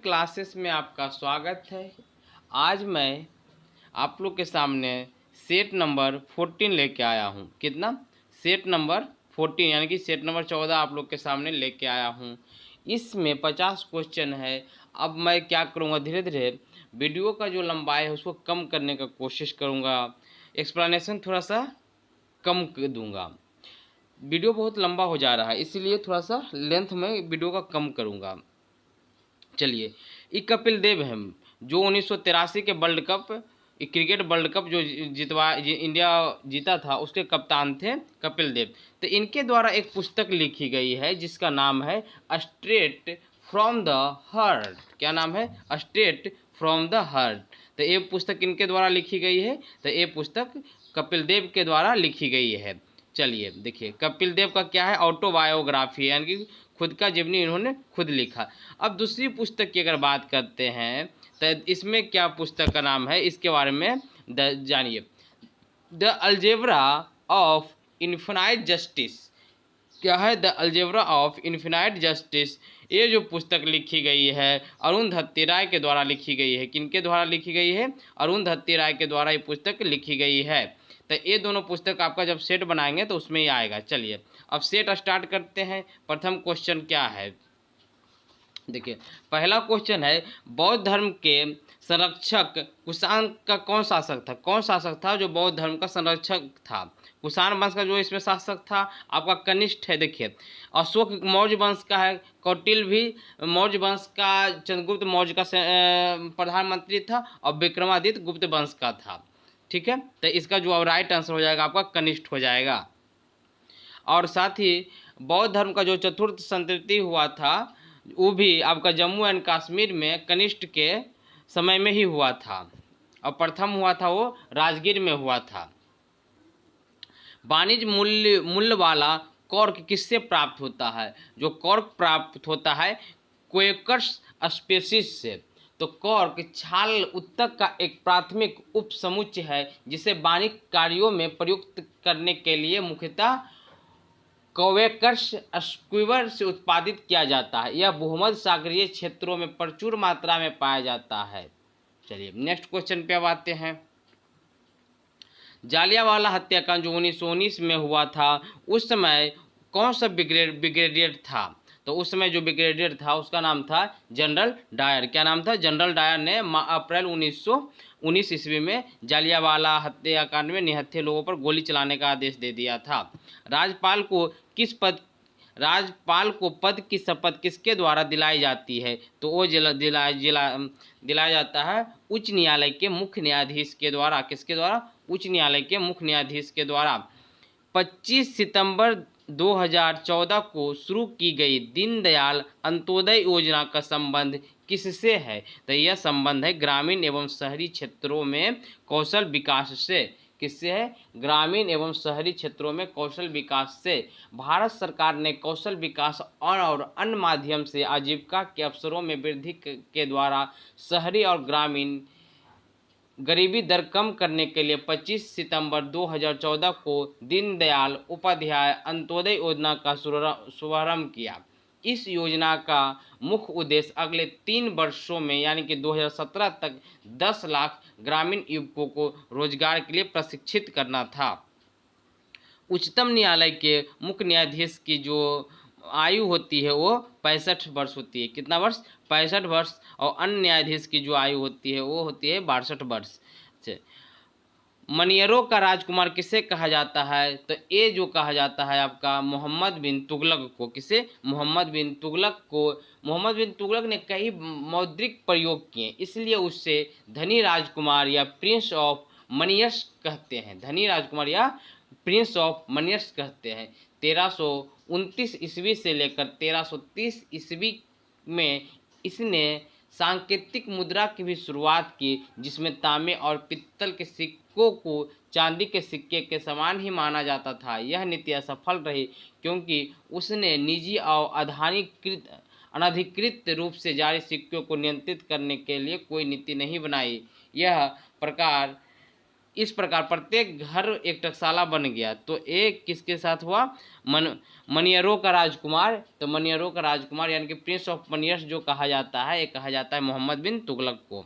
Classes में आपका स्वागत है। आज मैं आप लोग के सामने सेट नंबर 14 लेके आया हूँ। कितना? सेट नंबर 14 यानी कि सेट नंबर 14 आप लोग के सामने लेके आया हूँ। इसमें 50 क्वेश्चन है। अब मैं क्या करूँगा, धीरे धीरे वीडियो का जो लंबाई है उसको कम करने का कोशिश करूँगा। एक्सप्लेनेशन थोड़ा सा कम दूंगा। वीडियो बहुत लंबा हो जा रहा है, इसीलिए थोड़ा सा लेंथ में वीडियो का कम करूँगा। चलिए, ये कपिल देव हैं जो 1983 के world cup, cricket world cup जो इंडिया जीता था, उसके कप्तान थे कपिल देव। तो इनके द्वारा एक पुस्तक लिखी गई है जिसका नाम है स्ट्रेट फ्रॉम द हार्ट। क्या नाम है? Straight from the heart. तो ये पुस्तक इनके द्वारा लिखी गई है। तो ये पुस्तक कपिल देव के द्वारा लिखी गई है। चलिए देखिए, कपिल देव का क्या है, ऑटोबायोग्राफी यानी कि खुद का जीवनी इन्होंने खुद लिखा। अब दूसरी पुस्तक की अगर बात करते हैं तो इसमें क्या पुस्तक का नाम है, इसके बारे में जानिए। The algebra of infinite justice. क्या है? The algebra of infinite justice. ये जो पुस्तक लिखी गई है अरुंधति राय के द्वारा लिखी गई है। किनके द्वारा लिखी गई है? अरुंधति राय के द्वारा ये पुस्तक लिखी गई है। तो ये दोनों पुस्तक आपका जब सेट बनाएंगे तो उसमें ही आएगा। चलिए अब सेट स्टार्ट करते हैं। प्रथम क्वेश्चन क्या है, देखिए पहला क्वेश्चन है, बौद्ध धर्म के संरक्षक कुषाण का कौन शासक था? कौन शासक था जो बौद्ध धर्म का संरक्षक था? कुषाण वंश का जो इसमें शासक था आपका कनिष्ठ है। देखिए, अशोक मौर्य वंश का है, कौटिल्य भी मौर्य वंश का, चंद्रगुप्त मौर्य का प्रधानमंत्री था, और विक्रमादित्य गुप्त वंश का था। ठीक है, तो इसका जो राइट आंसर हो जाएगा आपका कनिष्ठ हो जाएगा। और साथ ही बौद्ध धर्म का जो चतुर्थ संतति हुआ था वो भी आपका जम्मू एंड कश्मीर में कनिष्ठ के समय में ही हुआ था, और प्रथम हुआ था वो राजगीर में हुआ था। वाणिज्य मूल्य वाला कॉर्क किससे प्राप्त होता है? जो कॉर्क प्राप्त होता है क्वेकर्स स्पेसीज से। तो कॉर्क छाल उत्तक का एक प्राथमिक उपसमुच्चय है जिसे वाणिज्यिक कार्यों में प्रयुक्त करने के लिए मुख्यतः क्वेकर्स स्क्वीवर से उत्पादित किया जाता है। यह भूमध्य सागरीय क्षेत्रों में प्रचुर मात्रा में पाया जाता है। चलिए नेक्स्ट क्वेश्चन पे अब आते हैं। जालियांवाला हत्याकांड जो 1919 में हुआ था, उस समय कौन सा ब्रिगेडियर था? तो उस समय जो ब्रिगेडियर था उसका नाम था जनरल डायर। क्या नाम था? जनरल डायर ने अप्रैल 1919 ईस्वी में जालियांवाला हत्याकांड में निहत्थे लोगों पर गोली चलाने का आदेश दे दिया था। राज्यपाल को पद की शपथ किसके द्वारा दिलाई जाती है? तो वो दिलाया जाता है उच्च न्यायालय के मुख्य न्यायाधीश के द्वारा। किसके द्वारा? उच्च न्यायालय के मुख्य न्यायाधीश के द्वारा। 25 सितंबर 2014 को शुरू की गई दीनदयाल अंत्योदय योजना का संबंध किससे है? तो यह संबंध है ग्रामीण एवं शहरी क्षेत्रों में कौशल विकास से। किससे है? ग्रामीण एवं शहरी क्षेत्रों में कौशल विकास से। भारत सरकार ने कौशल विकास और अन्य माध्यम से आजीविका के अवसरों में वृद्धि के द्वारा शहरी और ग्रामीण गरीबी दर कम करने के लिए 25 सितंबर 2014 को दीनदयाल उपाध्याय अंत्योदय योजना का शुभारंभ किया। इस योजना का मुख्य उद्देश्य अगले 3 वर्षों में यानी कि 2017 तक 10 लाख ग्रामीण युवकों को रोजगार के लिए प्रशिक्षित करना था। उच्चतम न्यायालय के मुख्य न्यायाधीश की जो आयु होती है वो 65 वर्ष होती है। कितना वर्ष? 65 वर्ष। और अन्य न्यायाधीश की जो आयु होती है वो होती है 62 वर्ष। मनियरों का राजकुमार किसे कहा जाता है? तो ये जो कहा जाता है आपका मोहम्मद बिन तुगलक को। किसे? मोहम्मद बिन तुगलक को। मोहम्मद बिन तुगलक ने कई मौद्रिक प्रयोग किए, इसलिए उससे धनी राजकुमार या प्रिंस ऑफ मनियर्स कहते हैं। धनी राजकुमार या प्रिंस ऑफ मनियर्स कहते हैं। 1329 ईस्वी से लेकर 1330 ईस्वी में इसने सांकेतिक मुद्रा की भी शुरुआत की, जिसमें तांबे और पित्तल के सिक्कों को चांदी के सिक्के के समान ही माना जाता था। यह नीति असफल रही क्योंकि उसने निजी और अनधिकृत रूप से जारी सिक्कों को नियंत्रित करने के लिए कोई नीति नहीं बनाई। यह प्रकार इस प्रकार प्रत्येक घर एक टकसाला बन गया। तो एक किसके साथ हुआ? मनियरों का राजकुमार। तो मनियरों का राजकुमार यानी कि प्रिंस ऑफ मनियर्स जो कहा जाता है, ये कहा जाता है मोहम्मद बिन तुगलक को।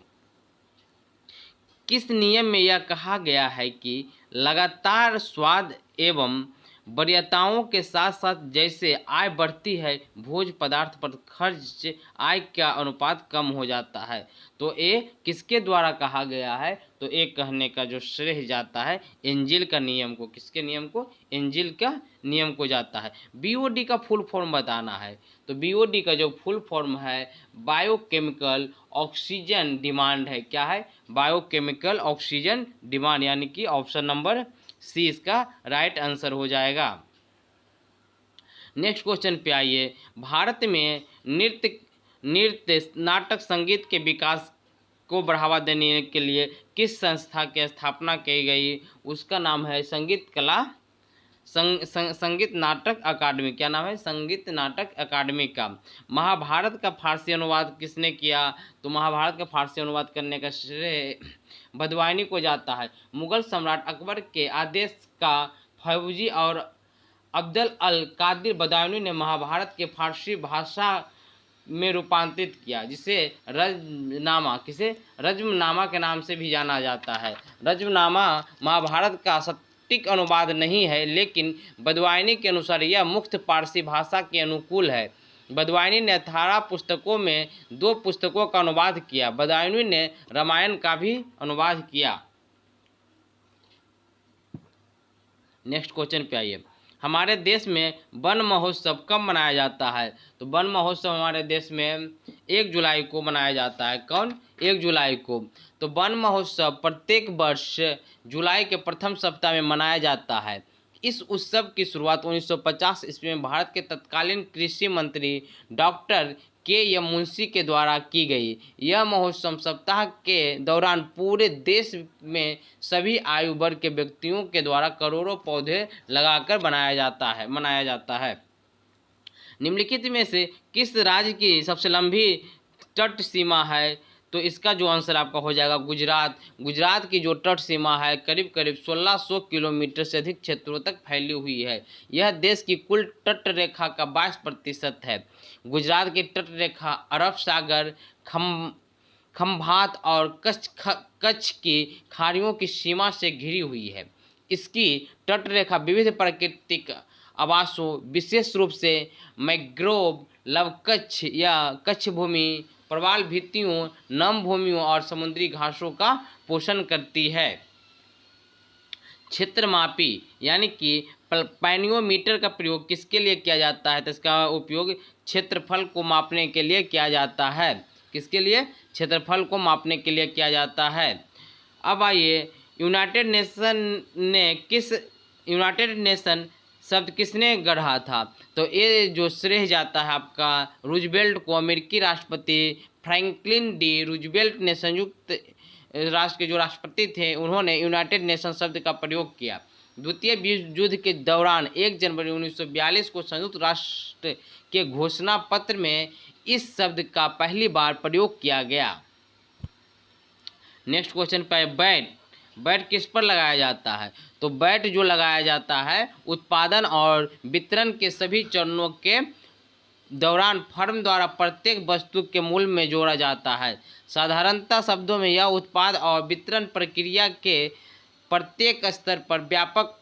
किस नियम में यह कहा गया है कि लगातार स्वाद एवं वरीयताओं के साथ साथ जैसे आय बढ़ती है, भोज्य पदार्थ पर खर्च आय का अनुपात कम हो जाता है? तो ये किसके द्वारा कहा गया है? तो एक कहने का जो श्रेय जाता है एंजिल का नियम को। किसके नियम को? एंजिल का नियम को जाता है। बीओडी का फुल फॉर्म बताना है। तो बीओडी का जो फुल फॉर्म है बायोकेमिकल ऑक्सीजन डिमांड है। क्या है? बायोकेमिकल ऑक्सीजन डिमांड, यानी कि ऑप्शन नंबर सी इसका राइट आंसर हो जाएगा। नेक्स्ट क्वेश्चन पे आइए। भारत में नृत्य नाटक संगीत के विकास को बढ़ावा देने के लिए किस संस्था की स्थापना की गई? उसका नाम है संगीत कला संगीत नाटक अकादमी। क्या नाम है? संगीत नाटक अकादमी का। महाभारत का फारसी अनुवाद किसने किया? तो महाभारत का फारसी अनुवाद करने का श्रेय बदवानी को जाता है। मुगल सम्राट अकबर के आदेश का फौजी और अब्दुल अल कादिर बदायूनी ने महाभारत के फारसी भाषा में रूपांतरित किया, जिसे रजमनामा, किसे रजमनामा के नाम से भी जाना जाता है। रजमनामा महाभारत का सटीक अनुवाद नहीं है, लेकिन बदवानी के अनुसार यह मुख्य पारसी भाषा के अनुकूल है। बदवानी ने 18 पुस्तकों में 2 पुस्तकों का अनुवाद किया। बदायूनी ने रामायण का भी अनुवाद किया। नेक्स्ट क्वेश्चन पे आइए। हमारे देश में वन महोत्सव कब मनाया जाता है? तो वन महोत्सव हमारे देश में 1 जुलाई को मनाया जाता है। कौन? 1 जुलाई को। तो वन महोत्सव प्रत्येक वर्ष जुलाई के प्रथम सप्ताह में मनाया जाता है। इस उत्सव की शुरुआत 1950 ईस्वी में भारत के तत्कालीन कृषि मंत्री डॉक्टर के मुंशी के द्वारा की गई। यह महोत्सव सप्ताह के दौरान पूरे देश में सभी आयु वर्ग के व्यक्तियों के द्वारा करोड़ों पौधे लगाकर मनाया जाता है। निम्नलिखित में से किस राज्य की सबसे लंबी तट सीमा है? तो इसका जो आंसर आपका हो जाएगा गुजरात। गुजरात की जो तट सीमा है करीब करीब 1600 किलोमीटर से अधिक क्षेत्रों तक फैली हुई है। यह देश की कुल तट रेखा का 22% है। गुजरात की तट रेखा अरब सागर, खंभात और कच्छ की खाड़ियों की सीमा से घिरी हुई है। इसकी तट रेखा विविध प्राकृतिक आवासों, विशेष रूप से मैंग्रोव, लवकच्छ या कच्छ भूमि, प्रवाल भित्तियों, नम भूमियों और समुद्री घासों का पोषण करती है। क्षेत्रमापी यानी कि पैनियोमीटर का प्रयोग किसके लिए किया जाता है? तो इसका उपयोग क्षेत्रफल को मापने के लिए किया जाता है। किसके लिए? क्षेत्रफल को मापने के लिए किया जाता है। अब आइए, यूनाइटेड नेशन शब्द किसने गढ़ा था? तो ये जो श्रेय जाता है आपका रूजवेल्ट को। अमेरिकी राष्ट्रपति फ्रैंकलिन डी रूजवेल्ट ने संयुक्त राष्ट्र के जो राष्ट्रपति थे, उन्होंने यूनाइटेड नेशन शब्द का प्रयोग किया। द्वितीय विश्व युद्ध के दौरान 1 जनवरी 1942 को संयुक्त राष्ट्र के घोषणा पत्र में इस शब्द का पहली बार प्रयोग किया गया। नेक्स्ट क्वेश्चन पे बैट किस पर लगाया जाता है? तो बैट जो लगाया जाता है उत्पादन और वितरण के सभी चरणों के दौरान फर्म द्वारा प्रत्येक वस्तु के मूल्य में जोड़ा जाता है। साधारणतः शब्दों में यह उत्पाद और वितरण प्रक्रिया के प्रत्येक स्तर पर व्यापक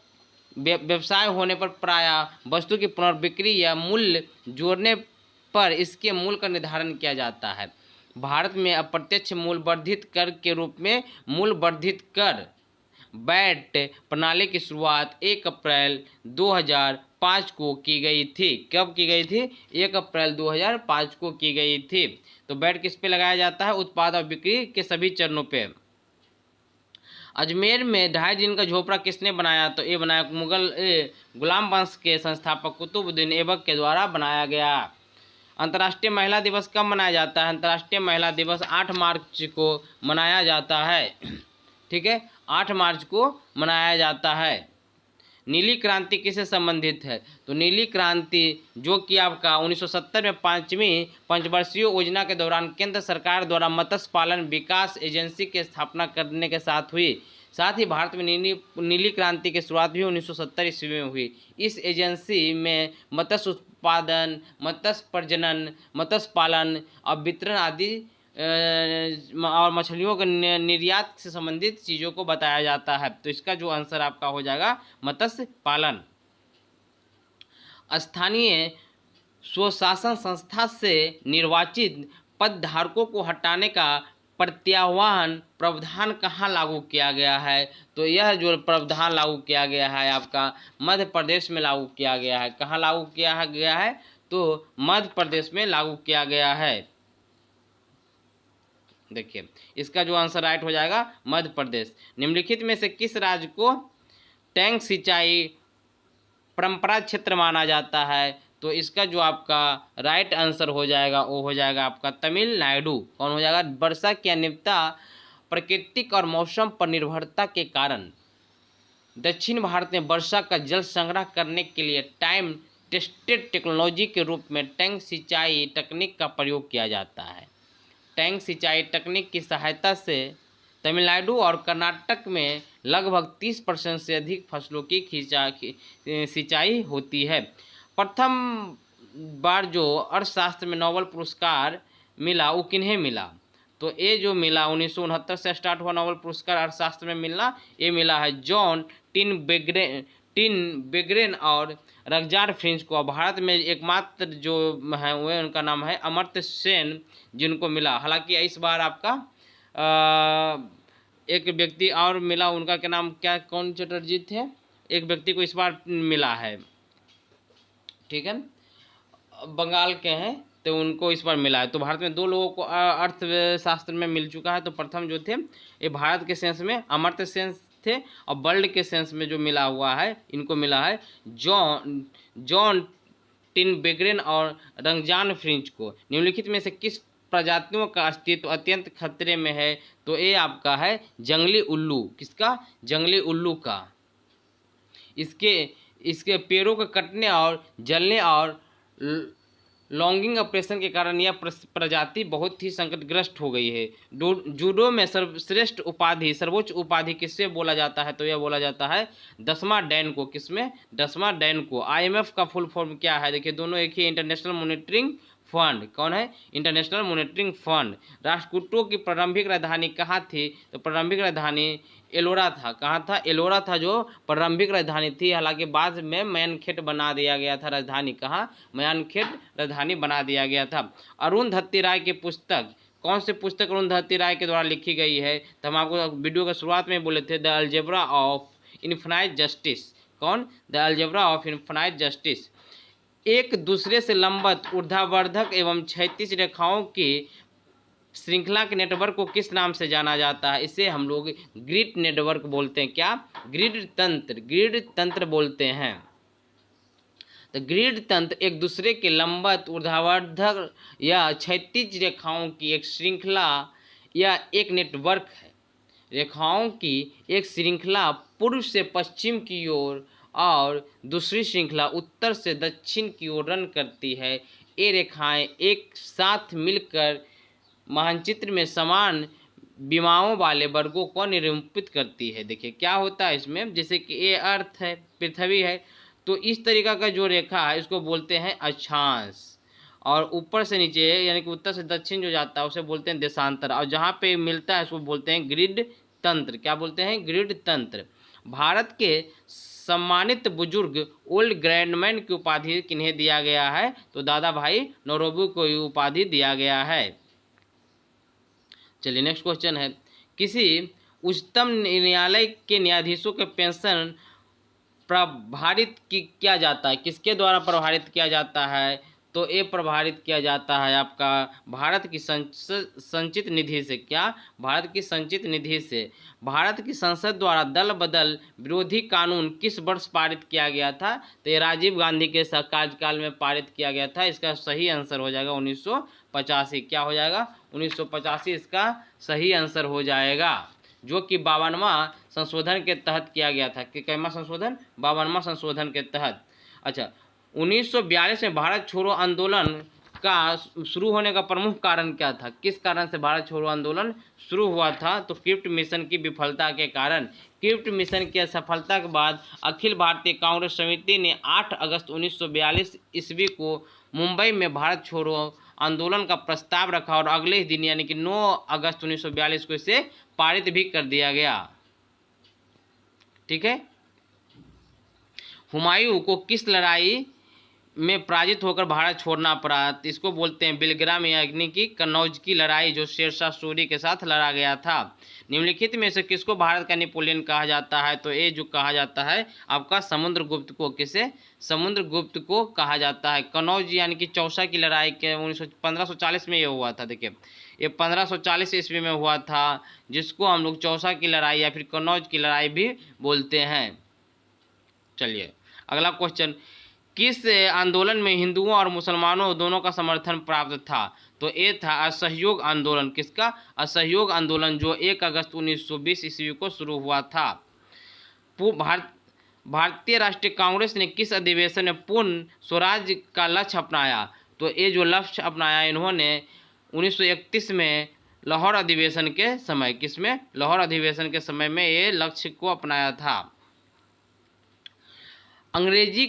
व्यवसाय होने पर प्रायः वस्तु की पुनर्बिक्री या मूल्य जोड़ने पर इसके मूल्य का निर्धारण किया जाता है। भारत में अप्रत्यक्ष मूल्य वर्धित कर के रूप में मूल्य वर्धित कर वैट प्रणाली की शुरुआत 1 अप्रैल 2005 को की गई थी। कब की गई थी? 1 अप्रैल 2005 को की गई थी। तो वैट किस पे लगाया जाता है? उत्पाद और बिक्री के सभी चरणों पे। अजमेर में 2.5 दिन का झोपड़ा किसने बनाया? तो ये बनाया गुलाम वंश के संस्थापक कुतुबुद्दीन ऐबक के द्वारा बनाया गया। अंतर्राष्ट्रीय महिला दिवस कब मनाया जाता है? अंतर्राष्ट्रीय महिला दिवस 8 मार्च को मनाया जाता है। ठीक है, 8 मार्च को मनाया जाता है। नीली क्रांति किससे संबंधित है? तो नीली क्रांति जो कि आपका 1970 में 5वीं पंचवर्षीय योजना के दौरान केंद्र सरकार द्वारा मत्स्य पालन विकास एजेंसी की स्थापना करने के साथ हुई। साथ ही भारत में नीली क्रांति की शुरुआत भी 1970 ईस्वी में हुई। इस एजेंसी में मत्स्य उत्पादन, मत्स्य प्रजनन, मत्स्य पालन और वितरण आदि और मछलियों के निर्यात से संबंधित चीज़ों को बताया जाता है। तो इसका जो आंसर आपका हो जाएगा मत्स्य पालन। स्थानीय स्वशासन संस्था से निर्वाचित पदधारकों को हटाने का प्रत्याह्वान प्रावधान कहाँ लागू किया गया है? तो यह जो प्रावधान लागू किया गया है आपका मध्य प्रदेश में लागू किया गया है। कहाँ लागू किया गया है? तो मध्य प्रदेश में लागू किया गया है। देखिए इसका जो आंसर राइट हो जाएगा मध्य प्रदेश। निम्नलिखित में से किस राज्य को टैंक सिंचाई परंपरा क्षेत्र माना जाता है? तो इसका जो आपका राइट आंसर हो जाएगा वो हो जाएगा आपका तमिलनाडु। कौन हो जाएगा? वर्षा की अनियमितता, प्राकृतिक और मौसम पर निर्भरता के कारण दक्षिण भारत में वर्षा का जल संग्रह करने के लिए टाइम टेस्टेड टेक्नोलॉजी के रूप में टैंक सिंचाई तकनीक का प्रयोग किया जाता है। टैंक सिंचाई तकनीक की सहायता से तमिलनाडु और कर्नाटक में लगभग 30% से अधिक फसलों की सिंचाई होती है। प्रथम बार जो अर्थशास्त्र में नोबेल पुरस्कार मिला वो किन्हें मिला? तो ये जो मिला 1969 से स्टार्ट हुआ नोबेल पुरस्कार अर्थशास्त्र में मिलना, ये मिला है जॉन टिनबेग्रेन और रगजार फ्रिंच को। भारत में एकमात्र जो है वे उनका नाम है अमर्त्य सेन जिनको मिला। हालांकि इस बार आपका एक व्यक्ति और मिला, उनका क्या नाम क्या कौन चटर्जी थे? एक व्यक्ति को इस बार मिला है, ठीक है, बंगाल के हैं, तो उनको इस बार मिला है। तो भारत में 2 लोगों को अर्थशास्त्र में मिल चुका है। तो प्रथम जो थे ये भारत के सेंस में अमर्त्य सेन थे और वर्ल्ड के सेंस में जो मिला हुआ है इनको मिला है जॉन टिनबेग्रेन और रंगजान फ्रिंच को। निम्नलिखित में से किस प्रजातियों का अस्तित्व अत्यंत खतरे में है? तो ये आपका है जंगली उल्लू। किसका? जंगली उल्लू का। इसके पेड़ों के कटने और जलने और लॉन्गिंग ऑपरेशन के कारण यह प्रजाति बहुत ही संकटग्रस्त हो गई है। जूडो में सर्वश्रेष्ठ उपाधि, सर्वोच्च उपाधि किससे बोला जाता है? तो यह बोला जाता है 10वां डैन को। किसमें? 10वां डैन को। IMF का फुल फॉर्म क्या है? देखिए दोनों एक ही, इंटरनेशनल मॉनिटरिंग फंड। कौन है? International monitoring fund. राष्ट्रकूटों की प्रारंभिक राजधानी कहाँ थी? तो प्रारंभिक राजधानी एलोरा था। कहाँ था? एलोरा था जो प्रारंभिक राजधानी थी। हालांकि बाद में मैनखेट बना दिया गया था राजधानी। कहाँ? मैनखेट राजधानी बना दिया गया था। अरुंधति राय की पुस्तक, कौन सी पुस्तक अरुंधति राय के द्वारा लिखी गई है? तो हम आपको वीडियो के शुरुआत में बोले थे the algebra of infinite justice. कौन? The algebra of infinite justice. एक दूसरे से लंबवत ऊर्ध्वाधर एवं क्षैतिज रेखाओं की श्रृंखला के नेटवर्क को किस नाम से जाना जाता है? इसे हम लोग ग्रिड नेटवर्क बोलते हैं। क्या? ग्रिड तंत्र बोलते हैं। तो ग्रिड तंत्र एक दूसरे के लंबवत ऊर्ध्वाधर या क्षैतिज रेखाओं की एक श्रृंखला या एक नेटवर्क है। रेखाओं की एक श्रृंखला पूर्व से पश्चिम की ओर और दूसरी श्रृंखला उत्तर से दक्षिण की ओर रन करती है। ये रेखाएं एक साथ मिलकर मानचित्र में समान विमाओं वाले वर्गों को निरूपित करती है। देखिए क्या होता है इसमें, जैसे कि ये अर्थ है, पृथ्वी है, तो इस तरीका का जो रेखा है इसको बोलते हैं अक्षांश, और ऊपर से नीचे यानी कि उत्तर से दक्षिण जो जाता है उसे बोलते हैं देशांतर, और जहाँ पे मिलता है उसको बोलते हैं ग्रिड तंत्र। क्या बोलते हैं? ग्रिड तंत्र। भारत के सम्मानित बुजुर्ग ओल्ड ग्रैंडमैन की उपाधि किन्हें दिया गया है? तो दादा भाई नौरोबी को ये उपाधि दिया गया है। चलिए नेक्स्ट क्वेश्चन है, किसी उच्चतम न्यायालय के न्यायाधीशों के पेंशन प्रभारित किया जाता है? किसके द्वारा प्रभारित किया जाता है? तो ये प्रभारित किया जाता है आपका भारत की संचित निधि से। क्या? भारत की संचित निधि से। भारत की संसद द्वारा दल बदल विरोधी कानून किस वर्ष पारित किया गया था? तो ये राजीव गांधी के कार्यकाल में पारित किया गया था। इसका सही आंसर हो जाएगा 1985। क्या हो जाएगा? 1985 इसका सही आंसर हो जाएगा। जो कि 52वां संशोधन के तहत किया गया था। कि कैमा संशोधन? 52वां संशोधन के तहत। अच्छा, 1942 में भारत छोड़ो आंदोलन का शुरू होने का प्रमुख कारण क्या था? किस कारण से भारत छोड़ो आंदोलन शुरू हुआ था? तो क्रिप्ट मिशन की विफलता के कारण। क्रिप्ट मिशन की असफलता के बाद अखिल भारतीय कांग्रेस समिति ने 8 अगस्त 1942 ईस्वी को मुंबई में भारत छोड़ो आंदोलन का प्रस्ताव रखा और अगले ही दिन यानी कि 9 अगस्त 1942 को इसे पारित भी कर दिया गया। ठीक है। हुमायूं को किस लड़ाई में पराजित होकर भारत छोड़ना पड़ा? तो इसको बोलते हैं बिलग्राम यानी कि कन्नौज की लड़ाई, जो शेरशाह सूरी के साथ लड़ा गया था। निम्नलिखित में से किसको भारत का नेपोलियन कहा जाता है? तो ये जो कहा जाता है आपका समुद्रगुप्त को। किसे? समुद्रगुप्त को कहा जाता है। कन्नौज यानी कि चौसा की लड़ाई के 1540 में ये हुआ था। देखिए, ये 1540 ईस्वी में हुआ था, जिसको हम लोग चौसा की लड़ाई या फिर कन्नौज की लड़ाई भी बोलते हैं। चलिए अगला क्वेश्चन, किस आंदोलन में हिंदुओं और मुसलमानों दोनों का समर्थन प्राप्त था? तो ये था असहयोग आंदोलन। किसका? असहयोग आंदोलन, जो 1 अगस्त 1920 ईस्वी को शुरू हुआ था। भारतीय राष्ट्रीय कांग्रेस ने किस अधिवेशन में पूर्ण स्वराज का लक्ष्य अपनाया? तो ये जो लक्ष्य अपनाया इन्होंने 1931 में लाहौर अधिवेशन के समय। किसमें? लाहौर अधिवेशन के समय में ये लक्ष्य को अपनाया था। अंग्रेजी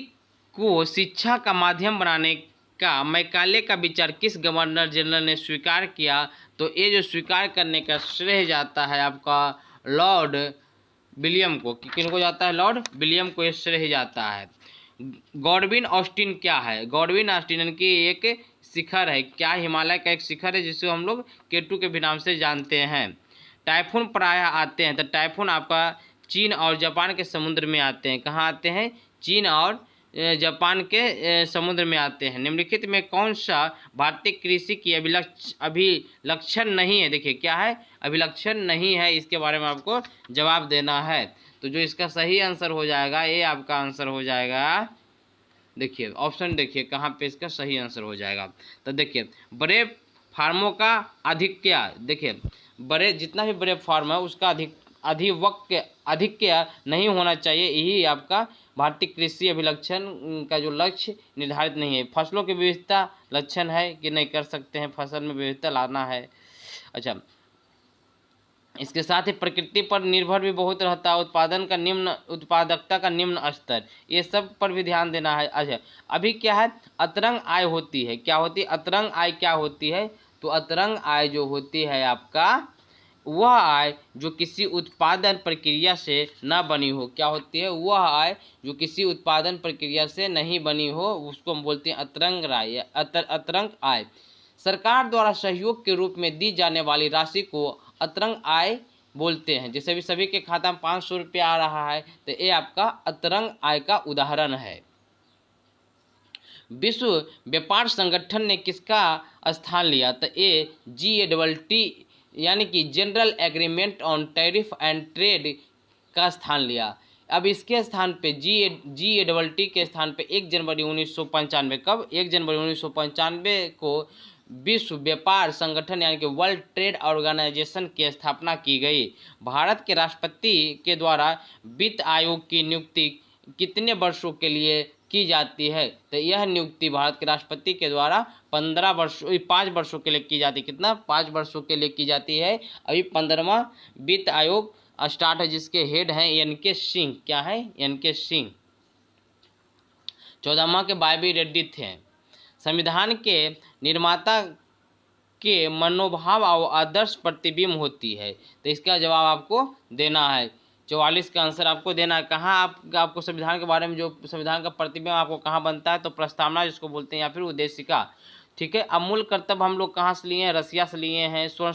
को शिक्षा का माध्यम बनाने का मैकाले का विचार किस गवर्नर जनरल ने स्वीकार किया? तो ये जो स्वीकार करने का श्रेय जाता है आपका लॉर्ड विलियम को। किनको जाता है? लॉर्ड विलियम को ये श्रेय जाता है। गॉडविन ऑस्टिन क्या है? गॉडविन ऑस्टिन की एक शिखर है। क्या? हिमालय का एक शिखर है, जिसे हम लोग केटू के भी नाम से जानते हैं। टाइफून प्रायः आते हैं, तो टाइफून आपका चीन और जापान के समुद्र में आते हैं। कहाँ आते हैं? चीन और जापान के समुद्र में आते हैं। निम्नलिखित में कौन सा भारतीय कृषि की अभिलक्षण नहीं है? देखिए क्या है? अभिलक्षण नहीं है। इसके बारे में आपको जवाब देना है। तो जो इसका सही आंसर हो जाएगा, ये आपका आंसर हो जाएगा। देखिए ऑप्शन देखिए कहाँ पे इसका सही आंसर हो जाएगा। तो देखिए, बड़े फार्मों का अधिक्य। देखिए, बड़े जितना भी बड़े फार्म है उसका अधिक्य नहीं होना चाहिए। यही आपका भारतीय कृषि अभिलक्षण का जो लक्ष्य निर्धारित नहीं है। फसलों की विविधता लक्षण है कि नहीं कर सकते हैं, फसल में विविधता लाना है। अच्छा, इसके साथ ही प्रकृति पर निर्भर भी बहुत रहता है। उत्पादकता का निम्न स्तर, ये सब पर भी ध्यान देना है। अच्छा, अभी क्या है? अतरंग आय होती है। क्या होती है? अतरंग आय क्या होती है? तो अतरंग आय जो होती है आपका, वह आय जो किसी उत्पादन प्रक्रिया से न बनी हो। क्या होती है? वह आय जो किसी उत्पादन प्रक्रिया से नहीं बनी हो, उसको हम बोलते हैं अतरंग आय। अतरंग आय सरकार द्वारा सहयोग के रूप में दी जाने वाली राशि को अतरंग आय बोलते हैं। जैसे भी सभी के खाता में 500 रुपया आ रहा है, तो ये आपका अतरंग आय का उदाहरण है। विश्व व्यापार संगठन ने किसका स्थान लिया? तो ये GATT यानी कि general agreement on tariff and trade का स्थान लिया। अब इसके स्थान पे GATT के स्थान पे 1 जनवरी 1995, कब? 1 जनवरी 1995 को विश्व व्यापार संगठन यानी कि वर्ल्ड ट्रेड ऑर्गेनाइजेशन की स्थापना की गई। भारत के राष्ट्रपति के द्वारा वित्त आयोग की नियुक्ति कितने वर्षों के लिए की जाती है? तो यह नियुक्ति भारत के राष्ट्रपति के द्वारा 5 वर्षों के लिए की जाती है। कितना? 5 वर्षों के लिए की जाती है। अभी 15वां वित्त आयोग स्टार्ट है, जिसके हेड हैं NK सिंह। क्या है? NK सिंह। 14वां के वाई रेड्डी थे। संविधान के निर्माता के मनोभाव और आदर्श प्रतिबिंब होती है। तो इसका जवाब आपको देना है। 44 का आंसर आपको देना है। कहाँ आपको संविधान के बारे में, जो संविधान का प्रतिबिंब आपको कहाँ बनता है? तो प्रस्तावना जिसको बोलते हैं, या फिर उद्देशिका। ठीक है। अब मूल कर्तव्य हम लोग कहाँ से लिए हैं? रसिया से लिए हैं, स्वर्ण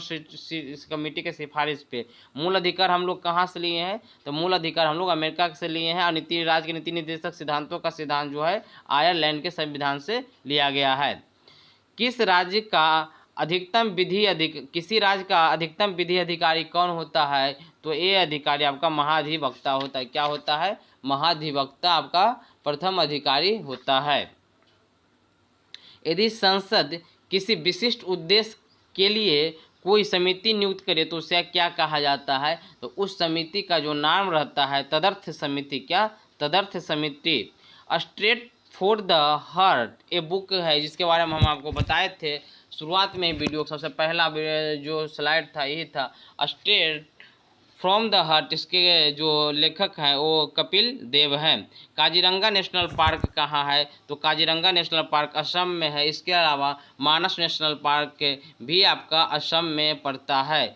कमेटी के सिफारिश पे। मूल अधिकार हम लोग कहाँ से लिए हैं? तो मूल अधिकार हम लोग अमेरिका से लिए हैं। और नीति राज्य के नीति निर्देशक सिद्धांतों का सिद्धांत जो है आयरलैंड के संविधान से लिया गया है। किसी राज्य का अधिकतम विधि अधिकारी कौन होता है? तो ये अधिकारी आपका महाधिवक्ता होता है। क्या होता है? महाधिवक्ता आपका प्रथम अधिकारी होता है। यदि संसद किसी विशिष्ट उद्देश्य के लिए कोई समिति नियुक्त करे तो उसे क्या कहा जाता है? तो उस समिति का जो नाम रहता है तदर्थ समिति। क्या? तदर्थ समिति। स्ट्रेट फॉर द हार्ट ये बुक है जिसके बारे में हम आपको बताए थे शुरुआत में ही वीडियो। सबसे पहला जो स्लाइड था यही था, स्ट्रेट फ्रॉम द हार्ट। इसके जो लेखक हैं वो कपिल देव हैं। काजीरंगा नेशनल पार्क कहाँ है? तो काजीरंगा नेशनल पार्क असम में है। इसके अलावा मानस नेशनल पार्क भी आपका असम में पड़ता है।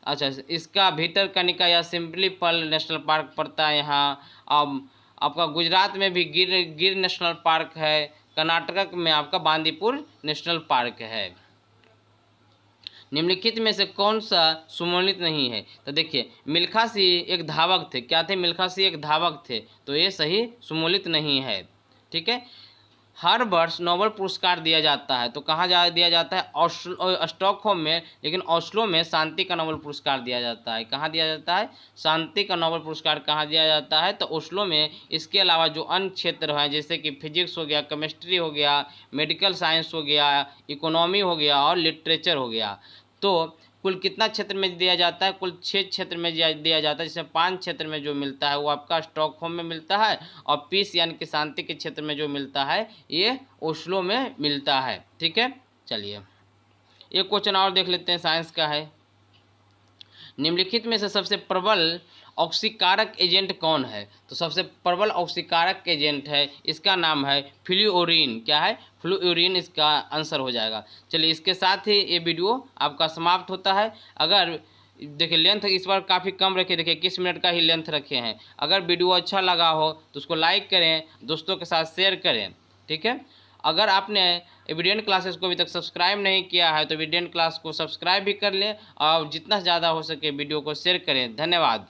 अच्छा, इसका भीतरकनिका या सिम्पलीफल नेशनल पार्क पड़ता है यहाँ। अब आपका गुजरात में भी गिर नेशनल पार्क है। कर्नाटक में आपका बांदीपुर नेशनल पार्क है। निम्नलिखित में से कौन सा सुमोलित नहीं है? तो देखिए, मिल्खा सिंह एक धावक थे। क्या थे? मिल्खा सिंह एक धावक थे, तो ये सही सुमोलित नहीं है। ठीक है। हर वर्ष नोबेल पुरस्कार दिया जाता है, तो कहाँ दिया जाता है? स्टॉकहोम में। लेकिन ओस्लो में शांति का नोबेल पुरस्कार दिया जाता है। कहाँ दिया जाता है? शांति का नोबेल पुरस्कार कहाँ दिया जाता है? तो ओस्लो में। इसके अलावा जो अन्य क्षेत्र हैं जैसे कि फिजिक्स हो गया, केमिस्ट्री हो गया, मेडिकल साइंस हो गया, इकोनॉमी हो गया और लिटरेचर हो गया, तो कुल कितना क्षेत्र में दिया जाता है? कुल 6 क्षेत्र में दिया जाता है, जिसमें 5 क्षेत्र में जो मिलता है वो आपका स्टॉकहोम में मिलता है, और पीस यानी कि शांति के क्षेत्र में जो मिलता है ये ओस्लो में मिलता है। ठीक है, चलिए एक क्वेश्चन और देख लेते हैं, साइंस का है। निम्नलिखित में से सबसे प्रबल ऑक्सीकारक एजेंट कौन है? तो सबसे प्रबल ऑक्सीकारक एजेंट है, इसका नाम है फ्लूओरीन। क्या है? फ्लूओरीन इसका आंसर हो जाएगा। चलिए इसके साथ ही ये वीडियो आपका समाप्त होता है। अगर देखिए लेंथ इस बार काफ़ी कम रखे, देखिए 21 मिनट का ही लेंथ रखे हैं। अगर वीडियो अच्छा लगा हो तो उसको लाइक करें, दोस्तों के साथ शेयर करें। ठीक है। अगर आपने एविडेंट क्लासेस को अभी तक सब्सक्राइब नहीं किया है तो एविडेंट क्लास को सब्सक्राइब भी कर लें और जितना ज़्यादा हो सके वीडियो को शेयर करें। धन्यवाद।